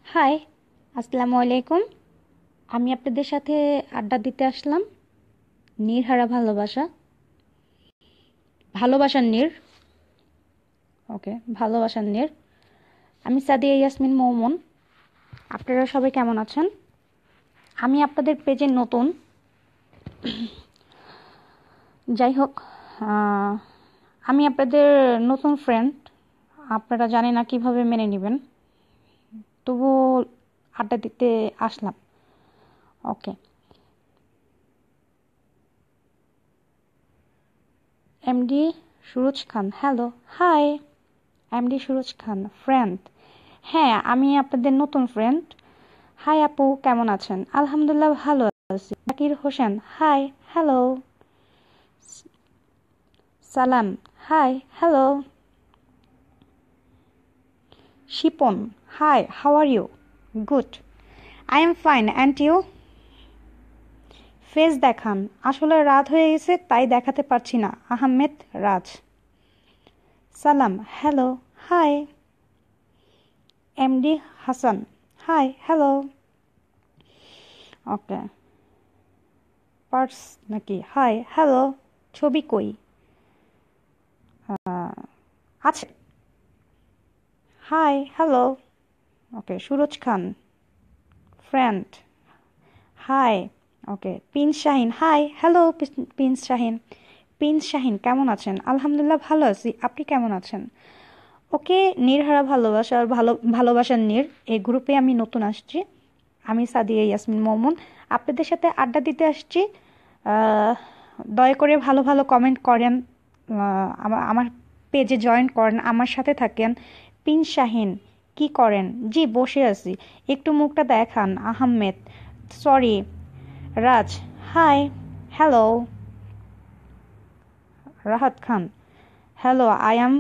High, আসসালামু আলাইকুম। আমি আপনাদের সাথে আড্ডা দিতে আসলাম। নির্হারা ভালোবাসা, ভালোবাসার নীর। ওকে, ভালোবাসার নীর। আমি সাদিয়া ইয়াসমিন মৌমন। আপনারা সবাই কেমন আছেন? আমি আপনাদের পেজে নতুন। যাই হোক, আমি আপনাদের নতুন ফ্রেন্ড। আপনারা জানি না কিভাবে মেনে নেবেন, তবু আড্ডা দিতে আসলাম। ওকে। এমডি সুরজ খান, hello, hi. MD Suraj Khan, friend. হ্যাঁ, আমি আপনাদের নতুন ফ্রেন্ড। হাই আপু, কেমন আছেন? আলহামদুলিল্লাহ ভালো আছি। Zakir Hossain, hi, hello. Salam, hi, hello. Shipon, hi, how are you? Good, I am fine, and you? Face দেখান। আসলে রাত হয়ে গেছে, তাই দেখাতে পারছি না। আহমেদ রাজ। সালাম, hello, hi. MD Hasan, hi, hello. Okay, পার্স নাকি? Hi, hello. ছবি কই? আছে। Hi, hello. Okay, Suraj Khan, friend, hi. Okay, Prince Shahin, hi, hello. Prince Shahin. Prince Shahin, কেমন আছেন? আলহামদুলিল্লাহ ভালো আছি, আপনি কেমন আছেন? ওকে, নির্হারা ভালোবাসার ভালোবাসার নীর এই গ্রুপে আমি নতুন আসছি। আমি সাদিয়া ইয়াসমিন মৌমন, আপনাদের সাথে আড্ডা দিতে আসছি। আহ, দয়া করে ভালো ভালো কমেন্ট করেন, আমার পেজে জয়েন করেন, আমার সাথে থাকেন। প্রিন্স শাহিন, কি করেন? জি, বসে আছি। একটু মুখটা দেখান। Ahmed, sorry. Raj, hi, hello. Rahat Khan, hello, I am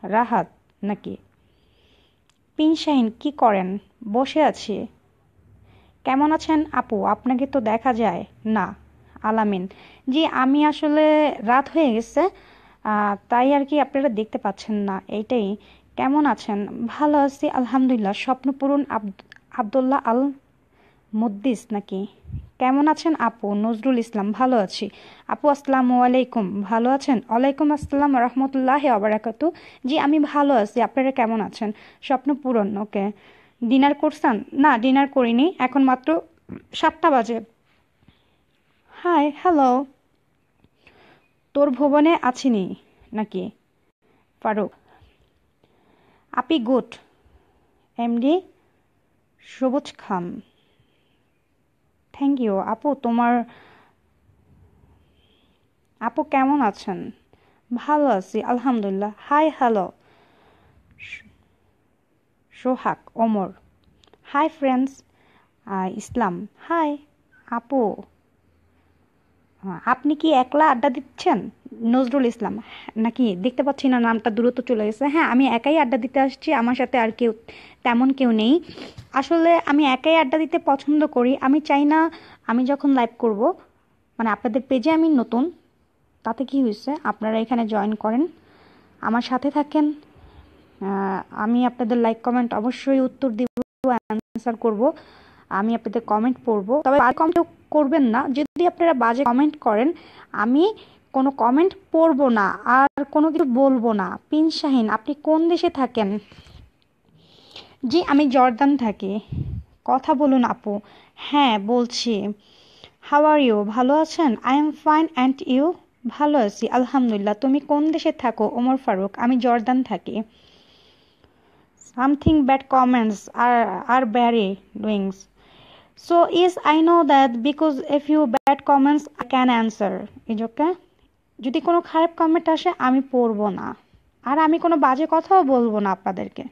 Rahat নাকি? প্রিন্স শাহিন, কি করেন? বসে আছি। কেমন আছেন আপু? আপনাকে তো দেখা যায় না। আলামিন, জি আমি আসলে রাত হয়ে গেছে, তাই আর কি আপনারা দেখতে পাচ্ছেন না, এইটাই। কেমন আছেন? ভালো আছি আলহামদুলিল্লাহ। স্বপ্নপূরণ আবদুল্লাহ আল মুদ্দিস নাকি? কেমন আছেন আপু? নজরুল ইসলাম, ভালো আছি আপু। আসসালামু আলাইকুম, ভালো আছেন? ওয়ালাইকুম আসসালাম রহমতুল্লাহ আবরাকাতু। জি আমি ভালো আছি, আপনারা কেমন আছেন? স্বপ্নপূরণ, ওকে। ডিনার করছেন? না, ডিনার করিনি, এখন মাত্র 7টা বাজে। Hi, hello. তোর ভুবনে আছিনি নাকি? ফারুক, আপি গুড। এমডি সবুজ খান, থ্যাংক ইউ আপু। আপু কেমন আছেন? ভালো আছি আলহামদুলিল্লাহ। Hi, hello. Sohag Omar, hi friends. Islam, hi আপু। আপনি কি একলা আড্ডা দিচ্ছেন? নজরুল ইসলাম, নাকি? দেখতে পাচ্ছি না, নামটা দূরত্ব চলে গেছে। হ্যাঁ, আমি একাই আড্ডা দিতে আসছি, আমার সাথে আর কেউ তেমন কেউ নেই। আসলে আমি একাই আড্ডা দিতে পছন্দ করি। আমি চাই না আমি যখন লাইভ করব, মানে আপনাদের পেজে আমি নতুন, তাতে কি হয়েছে, আপনারা এখানে জয়েন করেন, আমার সাথে থাকেন। আমি আপনাদের লাইক কমেন্ট অবশ্যই উত্তর দিব, অ্যান্সার করব। আমি আপনাদের কমেন্ট পড়ব, তবে বাজে কমেন্ট করবেন না। যদি আপনারা বাজে কমেন্ট করেন, আমি কোনো কমেন্ট পড়ব না, আর কোনো কিছু বলবো না। প্রিন্স শাহিন, আপনি কোন দেশে থাকেন? জি আমি জর্দান থাকি। কথা বলুন আপু। হ্যাঁ বলছি। How are you? ভালো আছেন? I am fine, and you? ভালো আছি আলহামদুলিল্লাহ। তুমি কোন দেশে থাকো? ওমর ফারুক, আমি জর্দান থাকি। Something bad comments are very doings. So yes, I know that, because if you bad comments, I can answer. Is okay? যদি কোনো খারাপ কমেন্ট আসে আমি পড়বো না, আর আমি কোনো বাজে কথাও বলবো না আপনাদেরকে।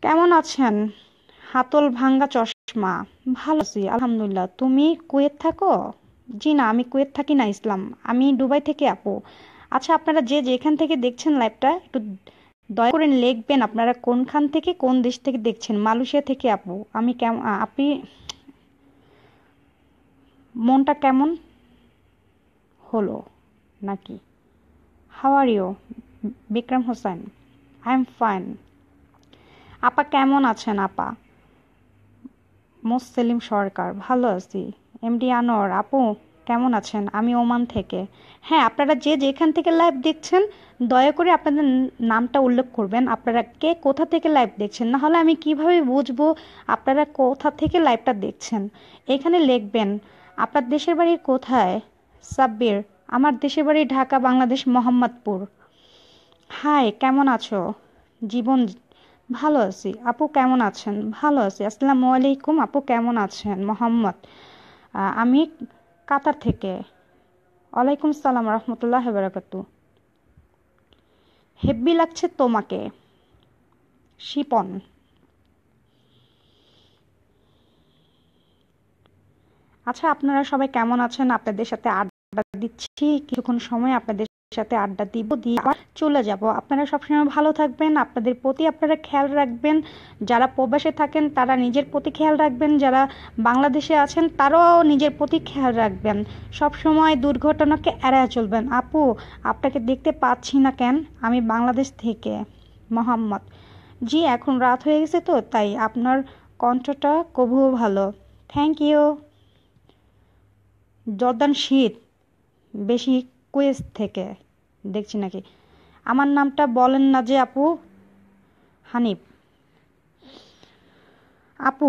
কেমন আছেন? হাতল ভাঙ্গা চশমা, ভালো আছি আলহামদুলিল্লাহ। তুমি কুয়েত থাকো? জি না, আমি কুয়েত থাকি না ইসলাম, আমি দুবাই থেকে আপু। আচ্ছা, আপনারা যে যেখান থেকে দেখছেন লাইভটা, একটু দয়া করে লিখবেন আপনারা কোনখান থেকে, কোন দেশ থেকে দেখছেন। মালয়েশিয়া থেকে আপু। আমি কেমন, আপনি মনটা কেমন হলো নাকি? How are you? Vikram Hossain, I am fine. আপা কেমন আছেন আপা? মোসেলিম সরকার, ভালো আছি। এমডি আনোয়ার, আপু কেমন আছেন? আমি ওমান থেকে। হ্যাঁ, আপনারা যে যেখান থেকে লাইভ দেখছেন দয়া করে আপনাদের নামটা উল্লেখ করবেন, আপনারা কে কোথা থেকে লাইভ দেখছেন, না হলে আমি কিভাবে বুঝবো আপনারা কোথা থেকে লাইভটা দেখছেন। এখানে লিখবেন আপনার দেশের বাড়ি কোথায়। সাব্বির, আমার দেশের বাড়ি ঢাকা, বাংলাদেশ, মোহাম্মদপুর। হাই, কেমন আছো? জীবন, ভালো আছি। আপু কেমন আছেন? ভালো আছি। আসসালামু আলাইকুম। আপু কেমন আছেন? মোহাম্মদ, আমি কাতার থেকে। ওয়ালাইকুম সালাম রহমতুল্লাহ বারাকাতু। হেব্বি লাগছে তোমাকে। শিপন, আচ্ছা আপনারা সবাই কেমন আছেন? আপনাদের সাথে আড্ডা দিচ্ছি, কিছুক্ষণ সময় আপনাদের সাথে আড্ডা দিব, দিয়ে আবার চলে যাব। আপনারা সবসময় ভালো থাকবেন, আপনাদের প্রতি আপনারা খেয়াল রাখবেন। যারা প্রবাসে থাকেন তারা নিজের প্রতি খেয়াল রাখবেন, যারা বাংলাদেশে আছেন তারাও নিজের প্রতি খেয়াল রাখবেন। সব সময় দুর্ঘটনাকে এড়ায় চলবেন। আপু আপনাকে দেখতে পাচ্ছি না কেন? আমি বাংলাদেশ থেকে। মোহাম্মদ, জি এখন রাত হয়ে গেছে তো তাই আপনার কণ্ঠটা কবুও ভালো। Thank you. জর্দান শীত বেশি কুয়েস থেকে দেখছি নাকি। আমার নামটা বলেন না যে আপু। হানিফ, আপু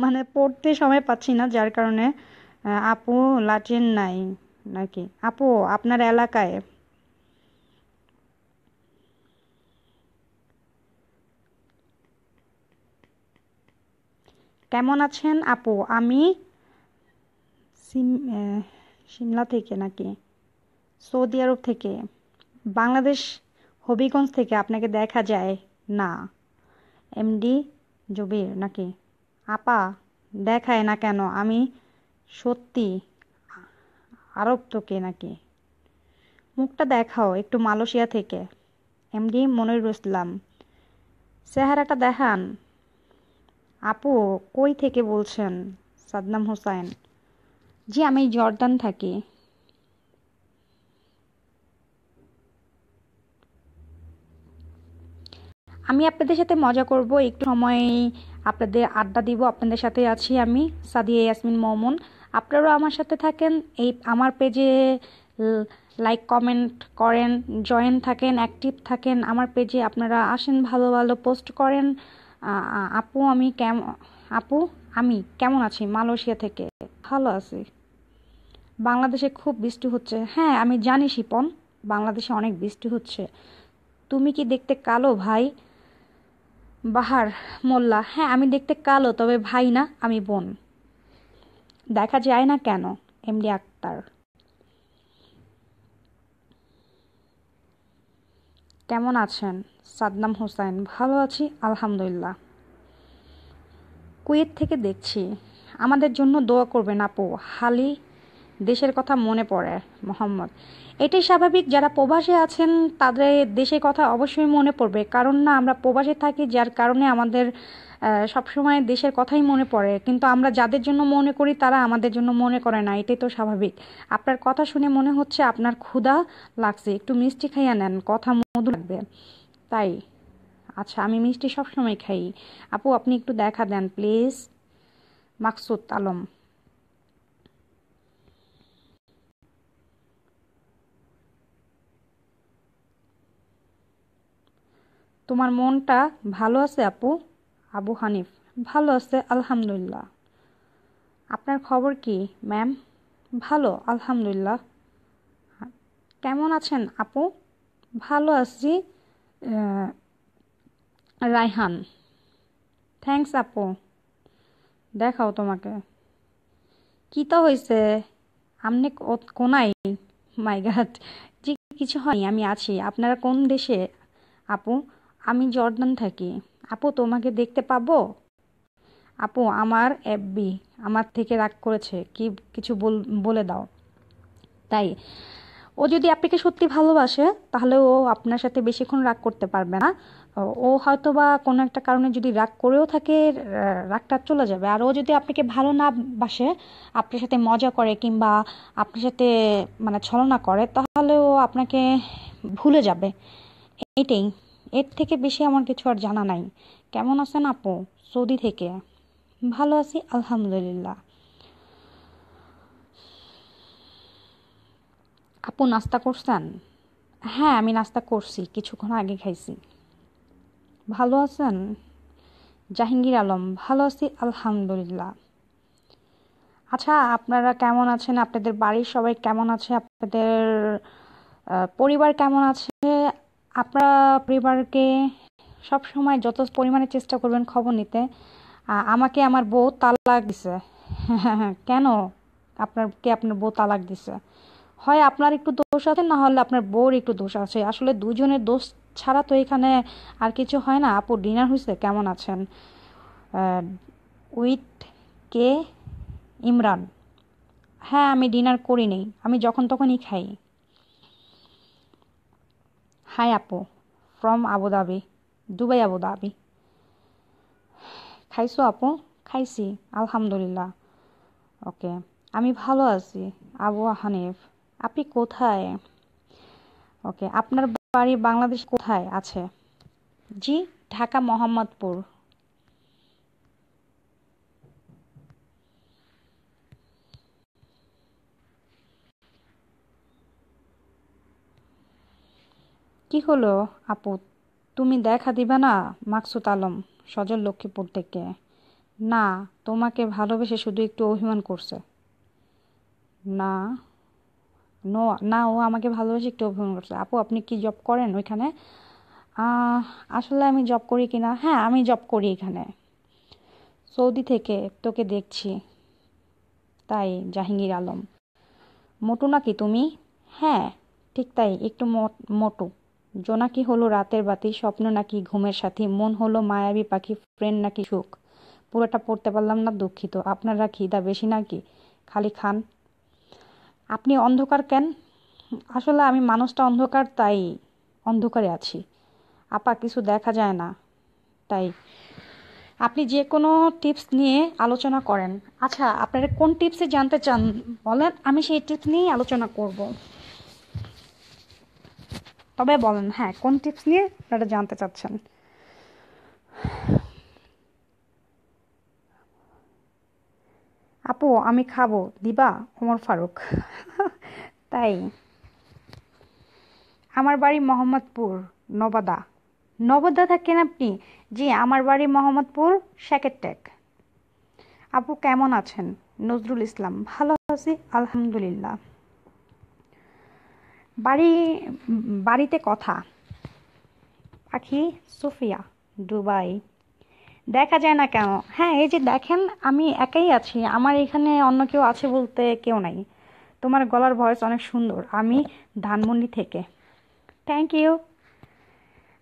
মানে পড়তে সময় পাচ্ছি না যার কারণে আপু লাচেন নাই নাকি। আপু আপনার এলাকায় কেমন আছেন? আপু আমি সিমলা থেকে নাকি সৌদি আরব থেকে। বাংলাদেশ হবিগঞ্জ থেকে আপনাকে দেখা যায় না। এমডি জবির নাকি। আপা দেখায় না কেন? আমি সত্যি আরব তোকে নাকি। মুখটা দেখাও একটু, মালয়েশিয়া থেকে। এমডি মনিরুল ইসলাম, চেহারাটা দেখান। আপু কই থেকে বলছেন? সাদ্দাম হোসাইন, জি আমি জর্দান থাকি। আমি আপনাদের সাথে মজা করব একটু সময়, আপনাদের আড্ডা দিব, আপনাদের সাথে আছি আমি সাদিয়া ইয়াসমিন মৌমন। আপনারাও আমার সাথে থাকেন, এই আমার পেজে লাইক কমেন্ট করেন, জয়েন থাকেন, অ্যাক্টিভ থাকেন আমার পেজে। আপনারা আসেন, ভালো ভালো পোস্ট করেন। আপু আমি আপু আমি কেমন আছি? মালয়েশিয়া থেকে ভালো আছি। বাংলাদেশে খুব বৃষ্টি হচ্ছে। হ্যাঁ আমি জানি শিপন, বাংলাদেশে অনেক বৃষ্টি হচ্ছে। তুমি কি দেখতে কালো ভাই? বাহার মোল্লা, হ্যাঁ আমি দেখতে কালো, তবে ভাই না, আমি বোন। দেখা যায় না কেন? এমডি আক্তার, কেমন আছেন? সাদ্দাম হোসেন, ভালো আছি আলহামদুলিল্লাহ। কুয়েত থেকে দেখছি, আমাদের জন্য দোয়া করবেন আপু, হালি দেশের কথা মনে পড়ে। মোহাম্মদ, এটাই স্বাভাবিক, যারা প্রবাসে আছেন তাদের দেশের কথা অবশ্যই মনে পড়বে, কারণ না আমরা প্রবাসে থাকি যার কারণে আমাদের সবসময় দেশের কথাই মনে পড়ে, কিন্তু আমরা যাদের জন্য মনে করি তারা আমাদের জন্য মনে করে না, এটাই তো স্বাভাবিক। আপনার কথা শুনে মনে হচ্ছে আপনার ক্ষুধা লাগছে, একটু মিষ্টি খাইয়া নেন, কথা মধু লাগবে তাই। আচ্ছা আমি মিষ্টি সবসময় খাই। আপু আপনি একটু দেখা দেন প্লিজ। মাকসুদ আলম, তোমার মনটা ভালো আছে আপু? আবু হানিফ, ভালো আছে আলহামদুলিল্লাহ। আপনার খবর কি ম্যাম? ভালো আলহামদুলিল্লাহ। কেমন আছেন আপু? ভালো আছি। আহ, রায়হান, থ্যাঙ্কস আপু। দেখাও তোমাকে কি তো হয়েছে, আমনে কোনায়? মাই গড, জি কিছু হয়নি, আমি আছি। আপনারা কোন দেশে আপু? আমি জর্দান থাকি। আপু তোমাকে দেখতে পাবো? আপু আমার এফবি আমার থেকে রাগ করেছে, কি কিছু বলে দাও। তাই ও যদি আপনাকে সত্যি ভালোবাসে তাহলে ও আপনার সাথে বেশিক্ষণ রাগ করতে পারবে না। ও হয়তো বা কোনো একটা কারণে যদি রাগ করেও থাকে, রাগটা চলে যাবে। আর ও যদি আপনাকে ভালো না বাসে, আপনার সাথে মজা করে কিংবা আপনার সাথে মানে ছলনা করে, তাহলে ও আপনাকে ভুলে যাবে, এটাই। এর থেকে বেশি আমার কিছু আর জানা নাই। কেমন আছেন আপু? সৌদি থেকে। ভালো আছি আলহামদুলিল্লাহ। আপু নাস্তা করছেন? হ্যাঁ, আমি নাস্তা করছি, কিছুক্ষণ আগে খাইছি। ভালো আছেন? জাহাঙ্গীর আলম, ভালো আছি আলহামদুলিল্লাহ। আচ্ছা, আপনারা কেমন আছেন? আপনাদের বাড়ির সবাই কেমন আছে? আপনাদের পরিবার কেমন আছে? আপনারা পরিবারকে সব সময় যত পরিমাণে চেষ্টা করবেন খবর নিতে। আমাকে আমার বউ তালাক দিছে। কেন? আপনার বউ তালাক দিছে? হয় আপনার একটু দোষ আছে, না হলে আপনার বউর একটু দোষ আছে। আসলে দুজনের দোষ ছাড়া তো এখানে আর কিছু হয় না। আপু ডিনার হয়েছে? কেমন আছেন? উইথ কে? ইমরান। হ্যাঁ, আমি ডিনার করিনি, আমি যখন তখনই খাই। হাই আপু, ফ্রম আবুধাবি, দুবাই আবুধাবি। খাইছো আপু? খাইছি আলহামদুলিল্লাহ। ওকে, আমি ভালো আছি। আবু হানিফ, আপনি কোথায়? ওকে, আপনার বাড়ি বাংলাদেশ কোথায় আছে? জি, ঢাকা মোহাম্মদপুর। কি হলো আপু, তুমি দেখা দিবে না? মাকসুদ আলম, সজল লক্ষ্মীপুর থেকে। না, তোমাকে ভালোবেসে শুধু একটু অভিমান করছে। না, নো, না, ও আমাকে ভালোবেসে একটু অভিমান করছে। আপু আপনি কি জব করেন ওইখানে? আহ, আসলে আমি জব করি কিনা, হ্যাঁ আমি জব করি এখানে, সৌদি থেকে তোকে দেখছি। তাই? জাহাঙ্গীর আলম, মোটু নাকি তুমি? হ্যাঁ, ঠিক তাই, একটু মোটু। জোনাকি হলো রাতের বাতি, স্বপ্ন নাকি ঘুমের সাথী, মন হলো মায়াবী পাখি, ফ্রেন্ড নাকি সুখ। পুরোটা পড়তে পারলাম না, দুঃখিত। আপনারা খিদা বেশি নাকি? খালি খান। আপনি অন্ধকার কেন? আসলে আমি মানুষটা অন্ধকার, তাই অন্ধকারে আছি। আপা কিছু দেখা যায় না, তাই। আপনি যে কোনো টিপস নিয়ে আলোচনা করেন। আচ্ছা, আপনারা কোন টিপসে জানতে চান বলেন, আমি সেই টিপস নিয়েই আলোচনা করব। তবে বলেন, হ্যাঁ, কোন টিপস নিয়ে আপনারা জানতে চাচ্ছেন? আপু আমি খাবো, দিবা? ওমর ফারুক। তাই? আমার বাড়ি মোহাম্মদপুর, নবাদা। নবদা থাকেন আপনি? জি, আমার বাড়ি মোহাম্মদপুর, টেক। আপু কেমন আছেন? নজরুল ইসলাম, ভালো আছি আলহামদুলিল্লাহ। বাড়ি, বাড়িতে কথা। পাখি, সুফিয়া, দুবাই। দেখা যায় না কেন? হ্যাঁ, এই যে দেখেন, আমি একাই আছি, আমার এখানে অন্য কেউ আছে বলতে কেউ নাই। তোমার গলার ভয়েস অনেক সুন্দর। আমি ধানমন্ডি থেকে। Thank you.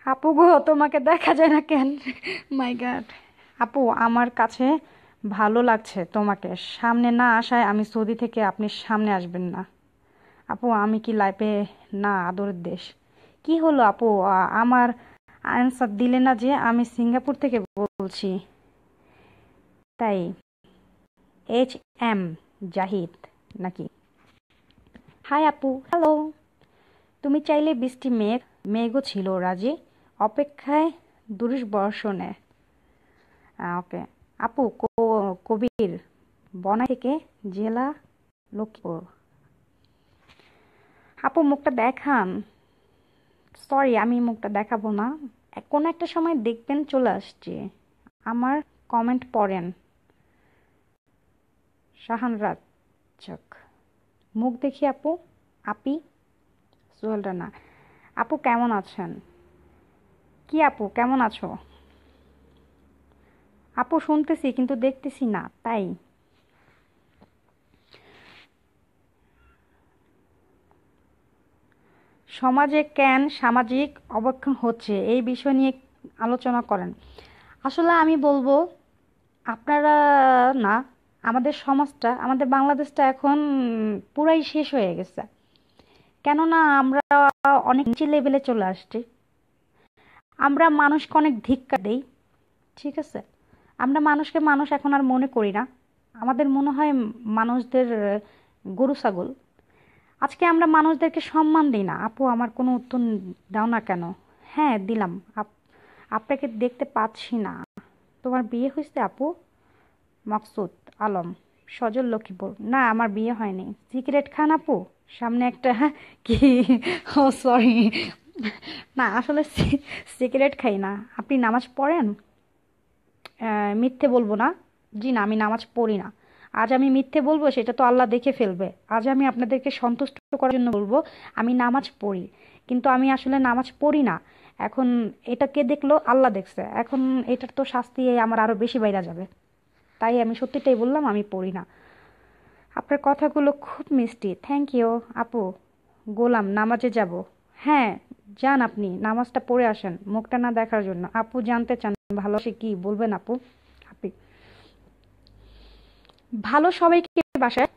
আপু গো, তোমাকে দেখা যায় না কেন? My God. আপু আমার কাছে ভালো লাগছে তোমাকে সামনে না আসায়, আমি সৌদি থেকে আপনি সামনে আসবেন না। আপু আমি কি লাইফে না আদরের দেশ? কি হলো আপু, আমার আনসার দিলে না যে? আমি সিঙ্গাপুর থেকে বলছি। তাই? HM জাহিদ নাকি? হাই আপু, হ্যালো। তুমি চাইলে বৃষ্টি মেঘও ছিল রাজি, অপেক্ষায় দুর্বর্ষণে। ওকে। আপু কবির, বনাই থেকে, জেলা লক্ষ্মীপুর। আপু মুখটা দেখান। সরি, আমি মুখটা দেখাবো না, কোনো একটা সময় দেখবেন চলে আসছে। আমার কমেন্ট পড়েন। শাহান রাজ্জাক, মুখ দেখি আপু। আপি, সোহেল রানা। আপু কেমন আছেন? কি আপু কেমন আছো? আপু শুনতেছি কিন্তু দেখতেছি না, তাই। সমাজে কেন সামাজিক অবক্ষয় হচ্ছে, এই বিষয় নিয়ে আলোচনা করেন। আসলে আমি বলবো, আপনারা না, আমাদের সমাজটা, আমাদের বাংলাদেশটা এখন পুরাই শেষ হয়ে গেছে। কেননা আমরা অনেক নিচে লেভেলে চলে আসছি। আমরা মানুষকে অনেক ধিক্কার দেই, ঠিক আছে? আমরা মানুষকে মানুষ এখন আর মনে করি না। আমাদের মনে হয় মানুষদের গরু ছাগল। আজকে আমরা মানুষদেরকে সম্মান দিই না। আপু আমার কোনো উত্তর দাও না কেন? হ্যাঁ দিলাম। আপনাকে দেখতে পাচ্ছি না। তোমার বিয়ে হয়েছে আপু? মকসুদ আলম, সজল লক্ষ্মীপুর। না, আমার বিয়ে হয়নি। সিগারেট খান আপু? সামনে একটা কি, ও সরি, না আসলে সিগারেট খাই না। আপনি নামাজ পড়েন? মিথ্যে বলবো না। জি না, আমি নামাজ পড়ি না। আজ আমি মিথ্যে বলবো সেটা তো আল্লাহ দেখে ফেলবে। আজ আমি আপনাদেরকে সন্তুষ্ট করার জন্য বলবো আমি নামাজ পড়ি, কিন্তু আমি আসলে নামাজ পড়ি না। এখন এটা কে দেখলো? আল্লাহ দেখছে। এখন এটার তো শাস্তি আমার আরো বেশি বাইরা যাবে। তাই আমি সত্যিটাই বললাম আমি পড়ি না। আপনার কথাগুলো খুব মিষ্টি, থ্যাংক ইউ আপু। গোলাম, নামাজে যাব? হ্যাঁ, যান, আপনি নামাজটা পড়ে আসেন মুখটা না দেখার জন্য। আপু জানতে চান ভালোবাসে কি, বলবেন আপু? আপনি ভালো সবাইকে বাসায়